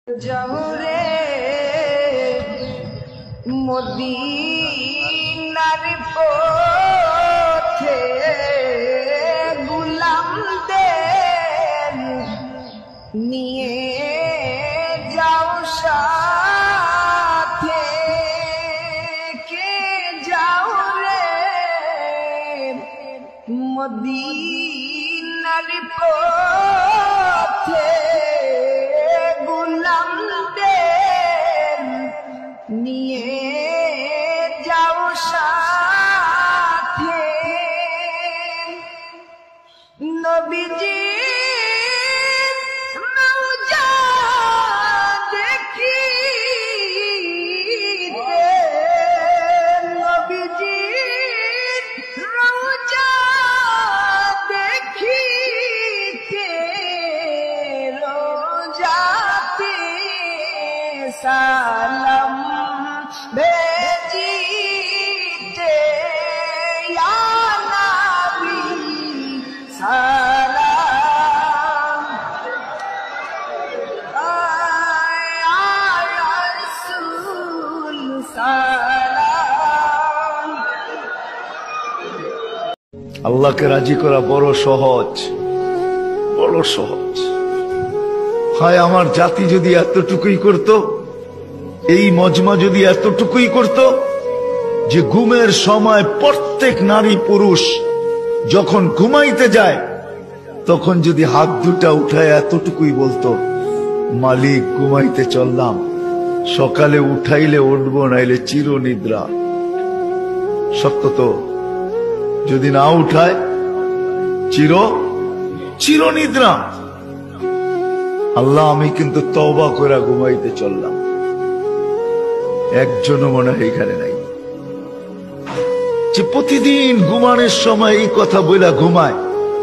জহুরে মদিনার পথে গুলামদের নিয়ে যাও সাথে, কে যাও রে মদিনার পথে গুলামদের নিয়ে যাও সাথে। নবীজি রওজা দেখিতে, নবীজি রওজা দেখিতে রোজাতে সালাম भेजीते या नबी सलाम, या रसूल सलाम। আল্লাহকে রাজি করা বড় সহজ, বড় সহজ। হায় আমার জাতি যদি এতটুকুই করত, এই মজমা যদি এতটুকুই করত যে ঘুমের সময় প্রত্যেক নারী পুরুষ যখন ঘুমাইতে যায় তখন যদি হাত দুটা উঠায় এতটুকুই বলতো, মালিক ঘুমাইতে চললাম, সকালে উঠাইলে উঠবো নাইলে চিরনিদ্রা। সত্য তো, যদি না উঠায় চিরনিদ্রা। আল্লাহ আমি কিন্তু তওবা করে ঘুমাইতে চললাম, একজনও মনে হয় এখানে নাই যে প্রতিদিন ঘুমানোর সময় এই কথা বইলা ঘুমায়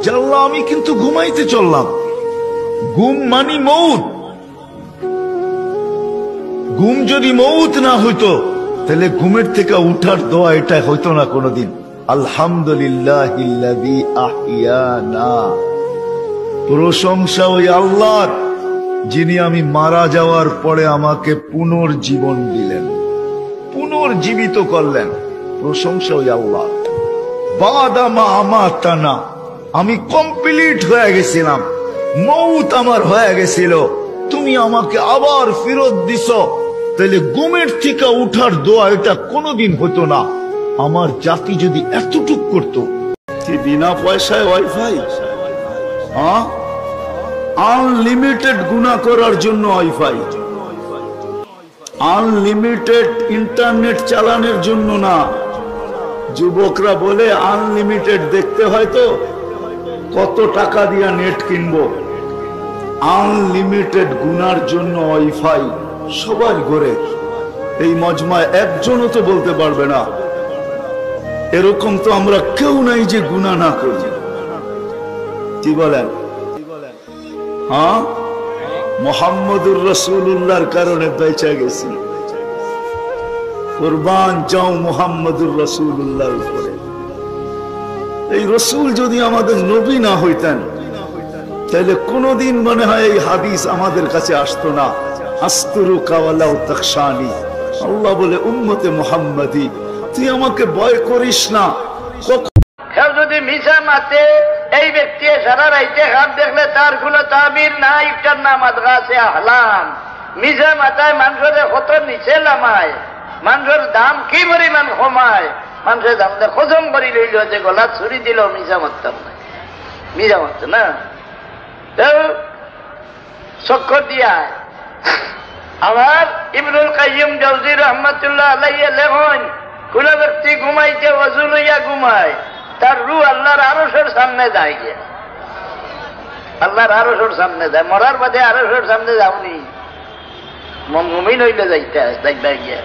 যে আল্লাহ আমি কিন্তু ঘুমাইতে চললাম। ঘুম মানি মউত। ঘুম যদি মউত না হইতো তাহলে ঘুমের থেকে উঠার দোয়া এটা হইতো না কোনোদিন। আলহামদুলিল্লাহিল্লাযী আহিয়ানা, প্রশংসা ওই আল্লাহর যিনি আমি মারা যাওয়ার পরে আমাকে পুনর্জীবন দিলেন, পুনর্জীবিত করলেন। প্রশংসা ওই আল্লাহ। বাদা মা আমাতানা, আমি কমপ্লিট হয়ে গেছিলাম, মউত আমার হয়ে গেছিল, তুমি আমাকে আবার ফেরত দিছ। তাহলে ঘুমের থেকে উঠার দোয়া এটা কোনোদিন হতো না। আমার জাতি যদি এতটুক করতো, কি বিনা পয়সায় ওয়াইফাই, আনলিমিটেড গুনাহ করার জন্য ওয়াইফাই, আনলিমিটেড ইন্টারনেট চালানোর জন্য না। যুবকরা বলে আনলিমিটেড দেখতে হয় তো কত টাকা দিয়া নেট কিনবো। আনলিমিটেড গুনার জন্য ওয়াইফাই সবার ঘরে। এই মজমায় একজনও তো বলতে পারবে না এরকম তো আমরা কেউ নাই যে গুনাহ না করি। কি বলেন? হ্যাঁ, মুহাম্মদুর রাসূলুল্লাহর কারণে বেঁচে গেছি। কুরবান যাও মুহাম্মদুর রাসূলুল্লাহর উপরে। এই রসুল যদি আমাদের নবী না হইতেন তাহলে কোনদিন মনে হয় এই হাদিস আমাদের কাছে আসতো না। আস্তুরুকা ওয়ালাউ তাখশানি, আল্লাহ বলে উম্মতে মুহাম্মাদি তুই আমাকে ভয় করিস না। কেউ যদি মিশা মাতে এই ব্যক্তি সারা রাইতে খাপ দেখলে তার কোনো তাবির নাই, তার নাম আদগাসে আহলাম। মিশা মাথায় মানুষের কত নিচে নামায়, মানুষের দাম কি পরিমাণ কমায়। মানুষের দাম খজম করি লইল যে গলা ছুরি দিল, মিশা মারতাম না, মিশা মারত না। চক্কর দিয়া আমার ইবনুল কাইয়্যিম জাওযী রাহমাতুল্লাহ আলাইহি লেখেন, কোন ব্যক্তি ঘুমাইতে ওযু লইয়া ঘুমায় তার রূহ আল্লাহর আরশের সামনে যায় গিয়া, আল্লাহর আরশের সামনে যায়। মরার বাদে আরশের সামনে যাওনি, মুমিন হইলে যাইতে গিয়া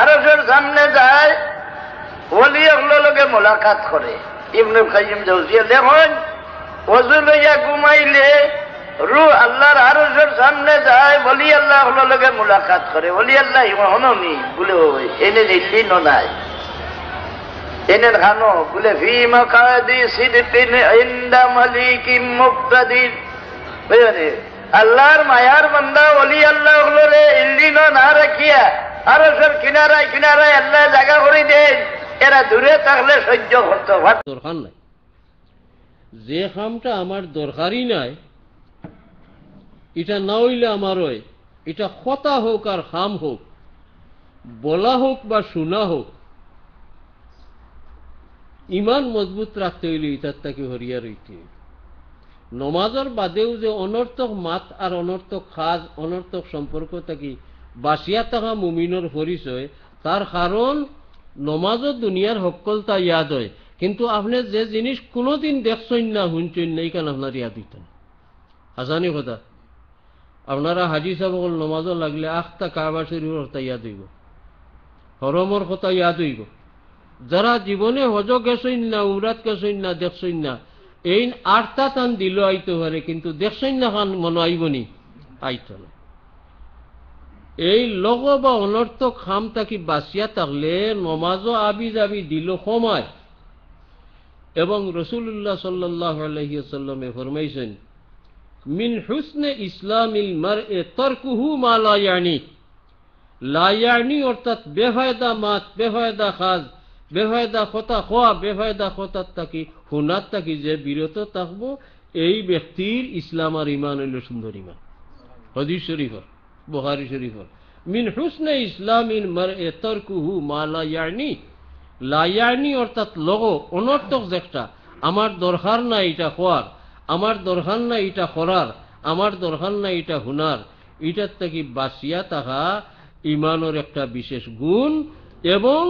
আরশের সামনে যায়, ওলিয়াগুলোর লগে মোলাকাত করে। ইবনুল কাইয়্যিম জাওযী লেখেন, ওযু লইয়া ঘুমাইলে রূহ আল্লাহর আরশের সামনে যায়, ওলি আল্লাহর লগে মোলাকাত করে। ওলি আল্লাহ হননি বলে এনে দিল্লি নাই, এনে খানো বলে ফি মাকাদি সিদকিন ইনদা মালিকিন মুক্তাদির। বুঝলি, আল্লাহর মায়ার বান্দা ওলি আরশের কিনারায় কিনারায় আল্লাহ জায়গা করে দেন, এরা দূরে থাকলে সহ্য করতে পারে দরকার নাই। যে খামটা আমার দরকারই নাই, এটা না হইলে আমার হয়, এটা কথা হোক আর খাম হোক, বলা হোক বা শোনা হোক, ইমান মজবুত রাখতে হইলে ইটার তাকে হরিয়া রইতে। নমাজের বাদেও যে অনর্থক মাত আর অনর্থক খাজ অনর্থক সম্পর্ক থাকি বাসিয়া থাকা মুমিনের পরিচয়, তার কারণ নমাজও দুনিয়ার হকলতা ইয়াদ হয়, কিন্তু আপনি যে জিনিস কোনোদিন দেখছেন না শুনছেন না, এইখানে আপনার ইয়াদ হইতেন। হাসানি কথা, আপনারা হাজি সাহেব নমাজও লাগলে আখতা কাবা শরীফের কথা ইয়াদ হইব, হরমর কথা ইয়াদ হইব। যারা জীবনে হজ গেছেন না, উমরাত গেছেন না, দেখছেন না, এই আটটা টান দিল আইতে পারে, কিন্তু দেখছেন না খান মনে আইবনি, আইত না। এই লগ বা অনর্থক খাম তাকি বাঁচিয়া থাকলে নমাজও আবি যাবি দিল সময়। এবং রাসূলুল্লাহ সাল্লাল্লাহু আলাইহি ওয়াসাল্লামে ফরমাইছেন, মিন হুসনে ইসলামিল মার'i তারকুহু মা লা ইয়ানি। লা ইয়ানি অর্থাৎ বেফায়দা মাত, বেফায়দা খাজ, বেফায়দা কথা খোয়া, বেফায়দা কথার তাকি হুনার তাকি যে বিরত থাকবো, এই ব্যক্তির ইসলাম আর ইমান হইল সুন্দর ইমান। হাদিস শরীফর, বুখারী শরীফর, মিন হুসনে ইসলামিল মার'i তারকুহু মা লা ইয়ানি। লা ইয়ানি অর্থাৎ লগ অনর্থক যেটা, আমার দরকার না এটা খোয়ার, আমার দরকার না এটা করার, আমার দরকার না এটা হুনার, এটার থেকে বাঁচিয়া থাকা ইমানের একটা বিশেষ গুণ। এবং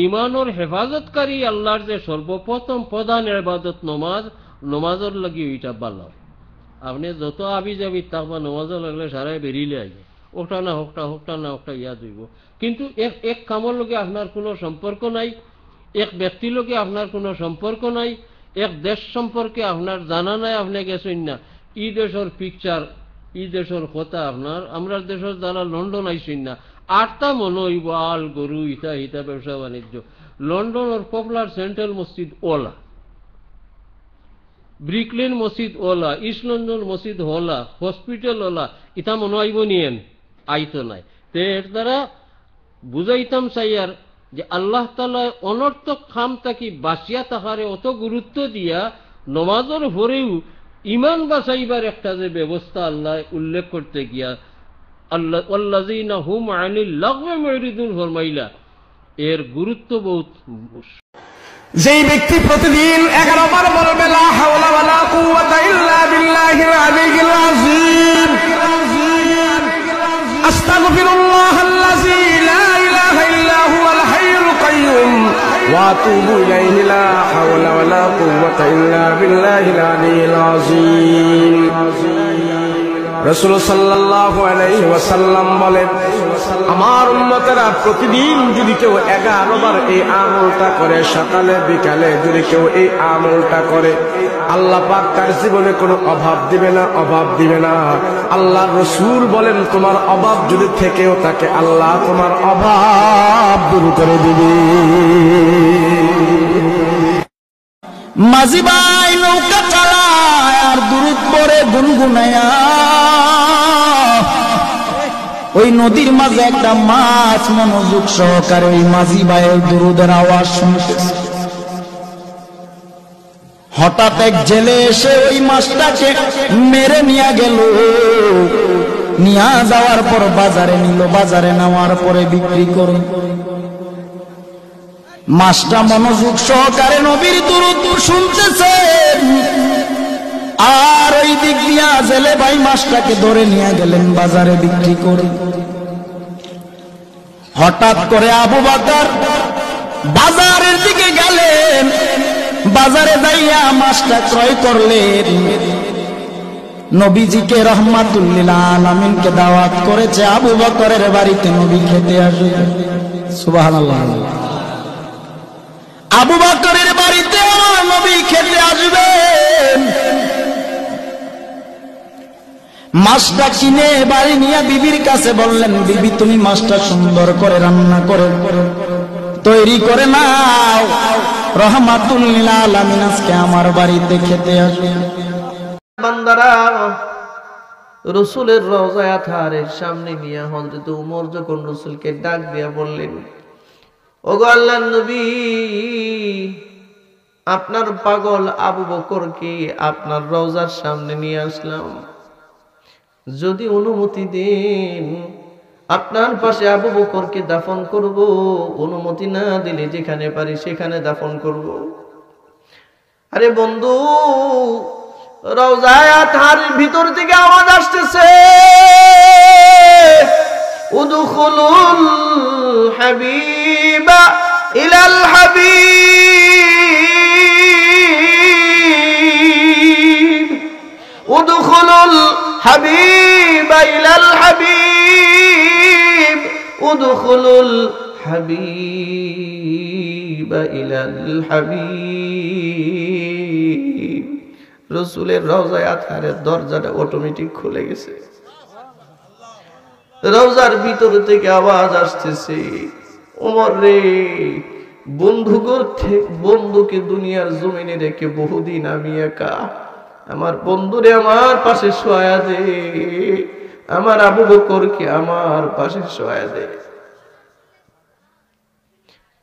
ইমানের হেফাজতকারী আল্লাহর যে সর্বপ্রথম প্রধান ইবাদত নমাজ, নমাজের লাগি ওইটা ভালো। আপনি যত আবি যাবি থাকবা, নমাজের লাগলে সারাই বেরিলে আইবে, ওটা না হোকটা, হোকটা না হোকটা ইয়াদ হইব। কিন্তু এক কামর লগে আপনার কোনো সম্পর্ক নাই, এক ব্যক্তির লগে আপনার কোনো সম্পর্ক নাই, এক দেশ সম্পর্কে আপনার জানা নাই, আপনি গেছেন না, ই দেশের পিকচার, ই দেশের কথা আপনার, আমরা দেশের যারা লন্ডন আইসেন না, আটটা মনে হইব আল গরু ইটা ইটা ব্যবসা বাণিজ্য। লন্ডনের পপুলার সেন্ট্রাল মসজিদ ওলা, ব্রিকলেন মসজিদ ওলা, ইস্ট লন্ডন মসজিদ ওলা, হসপিটাল ওলা, ইটা মনে হইব নিয়েন, আইতো নাই। তে এর দ্বারা বুঝাইতাম চাইয়ার যে আল্লাহ তাআলা অনর্থক খাম তাকি বাঁচিয়া থাকারে অত গুরুত্ব দিয়া নমাজের পরেও ইমান বাঁচাইবার একটা যে ব্যবস্থা আল্লাহ উল্লেখ করতে গিয়া আল্লাহ ওয়াল্লাযীনা হুম আনিল লাগওয়ি মুরিদুন ফরমাইলা, এর গুরুত্ব বহুত। যেই ব্যক্তি প্রতিদিন 11 বার বলবে লা হাওলা ওয়ালা কুওয়াতা ইল্লা বিল্লাহিল আলিয়্যিল আযীম, আস্তাগফিরুল্লাহাল্লাযী লা ইলাহা ইল্লা হুয়াল হাইয়ুল কাইয়্যুম ওয়া আতুবু ইলাইহি, লা হাওলা ওয়ালা কুওয়াতা ইল্লা বিল্লাহিল আলিয়্যিল আযীম। রাসূল সাল্লাল্লাহু আলাইহি ওয়াসাল্লাম বলেন, আমার উম্মতেরা প্রতিদিন যদি কেউ 11 বার এই আমলটা করে, সকালে বিকালে যদি কেউ এই আমলটা করে, আল্লাহ পাক তার জীবনে কোনো অভাব দিবে না, অভাব দিবে না। আল্লাহর রাসূল বলেন, তোমার অভাব যদি থেকেও থাকে, আল্লাহ তোমার অভাব দূর করে দিবে। মাঝি ভাই নৌকা চালায় আর দুরূদ পড়ে গুনগুনায়া, ওই নদীর মাঝে একটা মাছ মনোযোগ সহকারে ওই মাঝি ভাইয়ের দুরূদের আওয়াজ শুনতেছে। হঠাৎ এক জেলে এসে ওই মাছটাকে মেরে নিয়ে গেল। নিয়ে যাওয়ার পর বাজারে নিল, বাজারে নেওয়ার পরে বিক্রি করে। মাছটা মনোযোগ সহকারে নবীর দুরূদ শুনতেছে, আর ওই দিক দিয়া জেলে ভাই মাছটাকে ধরে নিয়ে গেলেন বাজারে বিক্রি করে। হঠাৎ করে আবু বকর বাজারের দিকে গেলেন, বাজারে যাইয়া মাছটা ক্রয় করলেন। নবীজিকে রাহমাতুল লিল আলামিনকে দাওয়াত করেছে আবু বকরের বাড়িতে নবী খেতে আসবে। সুবহানাল্লাহ। আবু বকরের বাড়িতে আমার নবী খেতে আসবেন। মাছটা কিনে বাড়ি নিয়ে বিবির কাছে বললেন, বিবি তুমি মাছটা সুন্দর করে রান্না করে তৈরি করে নাও, রাহমাতুল লিল আলামিন আজকে আমার বাড়িতে খেতে আসবে। বান্দারা রসুলের রওজায়ে আতহারের সামনে নিয়ে হযরত ওমর যখন রসুলকে ডাক দিয়া বললেন, ওগো আল্লাহর নবী, আপনার পাগল আবু বকরকে আপনার রওজার সামনে নিয়ে আসলাম, যদি অনুমতি দেন আপনার পাশে আবু বকরকে দাফন করব, অনুমতি না দিলে যেখানে পারি সেখানে দাফন করব। আরে বন্ধু, রওজায়ে আতহারের ভিতর থেকে আওয়াজ আসতেছে, উদখুলুল হাবিবা ইলাল হাবিব, উদখুলুল হাবিবা ইলাল হাবিব, উদখুলুল হাবিবা ইলাল হাবিব। রসুলের রওজায়ে আতহারের দরজাটা অটোমেটিক খুলে গেছে। রওজার ভিতর থেকে আওয়াজ আসতেছে, ওমর রে, বন্ধুকে দুনিয়ার জমিনে রেখে বহুদিন আমি একা, আমার বন্ধুরে আমার পাশে শোয়া দে, আমার আবু বকরকে আমার পাশে শোয়া দে।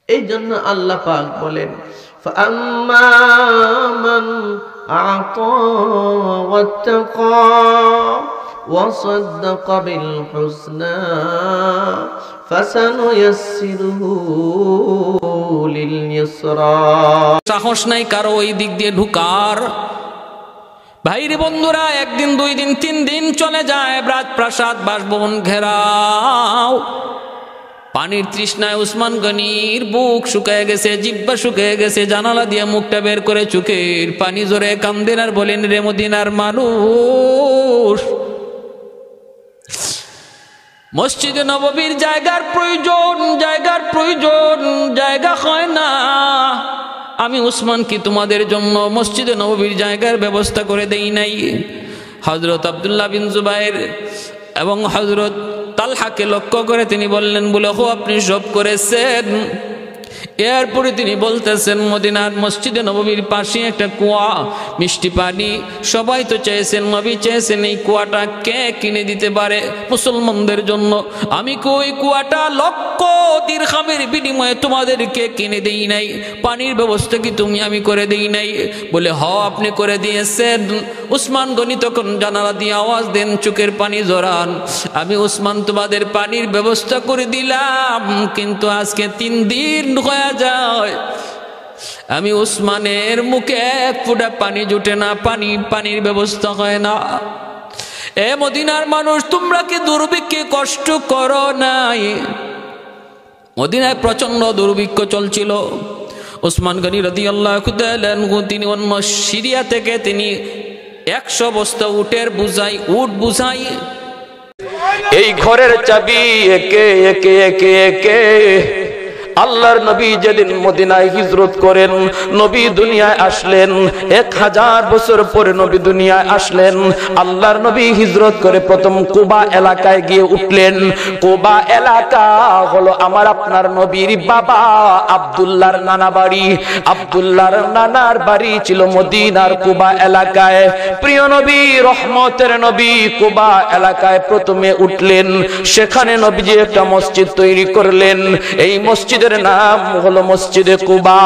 এই জন্য আল্লাহ পাক বলেন, ফাআম্মা মান আ'তা ওয়াত্তাকা وصدق بالحسنى فسنيسره لليسرى। সাহস নাই কারো ওই দিক দিয়ে ঢুকার। ভাইরে বন্ধুরা, একদিন, 2 দিন, 3 দিন চলে যায়, রাজপ্রাসাদ বাসভবন ঘেরাও। পানির তৃষ্ণায় উসমান গনির বুক শুকিয়ে গেছে, জিহ্বা শুকিয়ে গেছে, জানালা দিয়ে মুখটা বের করে চোখের পানি জোরে কান্দেন আর বলেন, রে মদিনার মানুষ, মসজিদে নববীর জায়গার প্রয়োজন, জায়গা হয় না। আমি উসমান কি তোমাদের জন্য মসজিদে নববীর জায়গার ব্যবস্থা করে দেই নাই? হযরত আব্দুল্লাহ বিন জুবাইর এবং হযরত তালহাকে লক্ষ্য করে তিনি বললেন, বলে হো আপনি সব করেছেন। এরপরে তিনি বলতেছেন, মদিনার মসজিদে নববীর পাশে একটা কুয়া, মিষ্টি পানি, সবাই তো চেয়েছেন, নবী চেয়েছেন এই কুয়াটা কে কিনে দিতে পারে মুসলমানদের জন্য। আমি কই কুয়াটা লক্ষ দিরহামের বিনিময়ে তোমাদেরকে কিনে দেই নাই, পানির ব্যবস্থা কি আমি করে দেই নাই? বলে হ, আপনি করে দিয়েছেন। উসমান গনি তখন জানালা দিয়ে আওয়াজ দেন, চোখের পানি জড়ান, আমি উসমান তোমাদের পানির ব্যবস্থা করে দিলাম, কিন্তু আজকে 3 দিন হয়ে যায় আমি উসমানের মুখে 1 ফোঁটা পানি জুটে না, পানির ব্যবস্থা হয় না। এ মদিনার মানুষ, তোমরা কি দুর্ভিক্ষে কষ্ট করো নাই? মদিনায় প্রচন্ড দুর্ভিক্ষ চলছিল। উসমান গনি রাদিয়াল্লাহু তাআলা আনহু তিনি অন্য সিরিয়া থেকে তিনি 100 বস্তা উটের উট বুঝাই এই ঘরের চাবি একে একে একে একে আল্লাহর নবী যেদিন মদিনায় হিজরত করেন, নবী দুনিয়ায় আসলেন, 1000 বছর পরে নবী দুনিয়ায় আসলেন। আল্লাহর নবী হিজরত করে প্রথম কুবা এলাকায় গিয়ে উঠলেন। কুবা এলাকা হলো আমার আপনার নবীর বাবা আব্দুল্লাহর নানা বাড়ি। আব্দুল্লাহর নানার বাড়ি ছিল মদিনার কুবা এলাকায়। প্রিয় নবী, রহমতের নবী কুবা এলাকায় প্রথমে উঠলেন। সেখানে নবীজি একটা মসজিদ তৈরি করলেন। এই মসজিদ নাম হলো মসজিদে কুবা।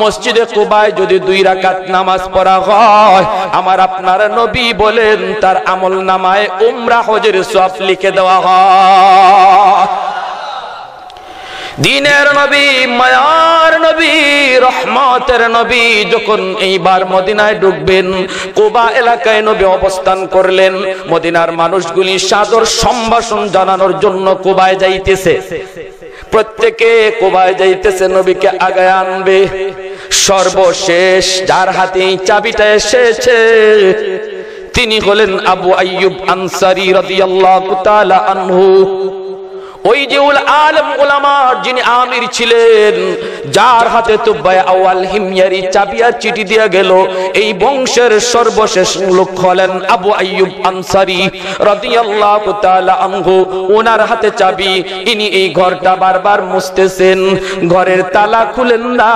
মসজিদে কুবায় যদি 2 রাকাত নামাজ পড়া হয়, আমার আপনার নবী বলেন তার আমল নামায় উমরা হজের সওয়াব লিখে দেওয়া হয়। দিনের নবী, মায়ার নবী, রহমতের নবী যখন এইবার মদিনায় ঢুকবেন, কুবা এলাকায় নবী অবস্থান করলেন। মদিনার মানুষগুলি সাদর সম্ভাষণ জানানোর জন্য কুবায় যাইতেছে। প্রত্যেকে কুবায় যাইতেছে, নবীকে আগায় আনবে। সর্বশেষ যার হাতে এই চাবিটা এসেছে তিনি হলেন আবু আইয়ুব আনসারী রাদিয়াল্লাহু তাআলা আনহু। ওই যে উল আলম ওলামার যিনি আমির ছিলেন, যার হাতে তুব্বায় আওয়াল হিময়ারি চাবি আর চিঠি দিয়ে গেল, এই বংশের সর্বশেষ লোক হলেন আবু আইয়ুব আনসারী রাদিয়াল্লাহু তাআলা আনহু। ওনার হাতে চাবি, ইনি এই ঘরটা বারবার মুছতেছেন, ঘরের তালা খুলেন না,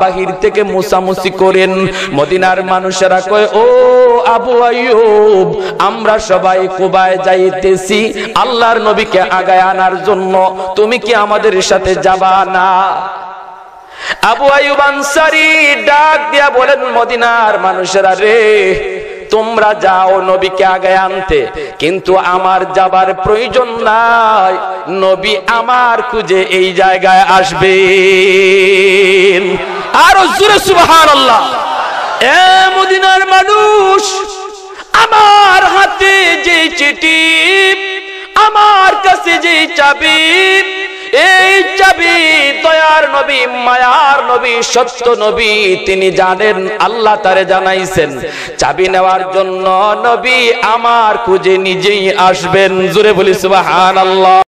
বাহির থেকে মুছামুছি করেন। মদিনার মানুষেরা কয়, ও আবু আইয়ুব, আমরা সবাই কুবায় যাইতেছি আল্লাহর নবীকে আগায় আনার জন্য, তুমি কি আমাদের সাথে যাবা না? আবু আইয়ুব আনসারী ডাক দিয়া বলেন, মদিনার মানুষেরা রে, তোমরা যাও নবীকে আগায় আনতে, কিন্তু আমার যাবার প্রয়োজন নাই, নবী আমার খুঁজে এই জায়গায় আসবেন। আরো জোরে সুবহানাল্লাহ। এ মদিনার মানুষ, আমার হাতে যে চিঠি, আমার কাছে যে চাবি, এই চাবি দয়ার নবী, মায়ার নবী, সত্য নবী তিনি জানেন, আল্লাহ তারে জানাইছেন চাবি নেওয়ার জন্য নবী আমার খুঁজে নিজেই আসবেন। জোরে বলি সুবহানাল্লাহ।